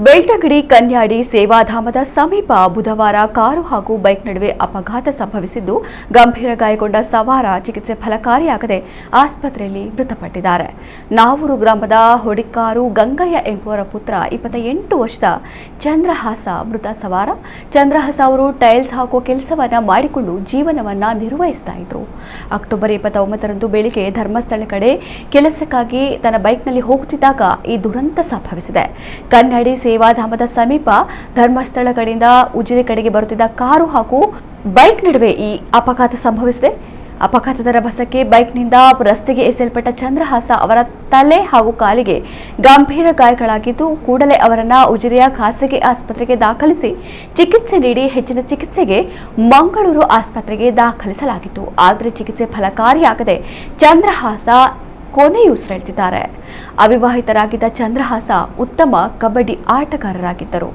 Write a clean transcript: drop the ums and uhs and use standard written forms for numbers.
ಬೆಳ್ತಂಗಡಿ ಕನ್ಯಾಡಿ ಸೇವಾಧಾಮದ ಸಮೀಪ ಬುಧವಾರ ಕಾರು ಹಾಗೂ ಬೈಕ್ ನಡುವೆ ಅಪಘಾತ ಸಂಭವಿಸಿದ್ದು ಗಂಭೀರ ಗಾಯಗೊಂಡ ಸವಾರ ಚಿಕಿತ್ಸೆ ಫಲಕಾರಿಯಾಗದೆ ಆಸ್ಪತ್ರೆಯಲ್ಲಿ ಮೃತಪಟ್ಟಿದ್ದಾರೆ. ನಾವೂರು ಗ್ರಾಮದ ಹೊಡಿಕಾರು ಗಂಗಯ್ಯ ಎಂಬುವರ ಪುತ್ರ 28 ವರ್ಷದ ಚಂದ್ರಹಾಸ ಮೃತ ಸವಾರ. ಚಂದ್ರಹಾಸ ಅವರು ಟೈಲ್ಸ್ ಹಾಕುವ ಕೆಲಸವನ್ನ ಮಾಡಿಕೊಂಡು ಜೀವನವನ್ನ ನಿರ್ವಹಿಸ್ತಾ ಇದ್ರು. ಅಕ್ಟೋಬರ್ 29ರಂದು ಬೆಳಿಗ್ಗೆ ಧರ್ಮಸ್ಥಳ ಕಡೆ ಕೆಲಸಕ್ಕಾಗಿ ತನ್ನ ಬೈಕ್ನಲ್ಲಿ ಹೋಗುತ್ತಿದ್ದಾಗ ಈ ದುರಂತ ಸಂಭವಿಸಿದೆ. ಕನ್ಯಾಡಿ ಸೇವಾಧಾಮದ ಸಮೀಪ ಧರ್ಮಸ್ಥಳ ಕಡೆಯಿಂದ ಉಜಿರೆ ಕಡೆಗೆ ಬರುತ್ತಿದ್ದ ಕಾರು ಹಾಗೂ ಬೈಕ್ ನಡುವೆ ಈ ಅಪಘಾತ ಸಂಭವಿಸಿದೆ. ಅಪಘಾತದ ರಭಸಕ್ಕೆ ಬೈಕ್ನಿಂದ ರಸ್ತೆಗೆ ಎಸೆಯಲ್ಪಟ್ಟ ಚಂದ್ರಹಾಸ ಅವರ ತಲೆ ಹಾಗೂ ಕಾಲಿಗೆ ಗಂಭೀರ ಗಾಯಗಳಾಗಿದ್ದು ಕೂಡಲೇ ಅವರನ್ನ ಉಜಿರೆಯ ಖಾಸಗಿ ಆಸ್ಪತ್ರೆಗೆ ದಾಖಲಿಸಿ ಚಿಕಿತ್ಸೆ ನೀಡಿ ಹೆಚ್ಚಿನ ಚಿಕಿತ್ಸೆಗೆ ಮಂಗಳೂರು ಆಸ್ಪತ್ರೆಗೆ ದಾಖಲಿಸಲಾಗಿತ್ತು. ಆದರೆ ಚಿಕಿತ್ಸೆ ಫಲಕಾರಿಯಾಗದೆ ಚಂದ್ರಹಾಸ ಕೊನೆಯುಸಿರೆಳೆದಿದ್ದಾರೆ. ಅವಿವಾಹಿತರಾಗಿದ್ದ ಚಂದ್ರಹಾಸ ಉತ್ತಮ ಕಬಡ್ಡಿ ಆಟಗಾರರಾಗಿದ್ದರು.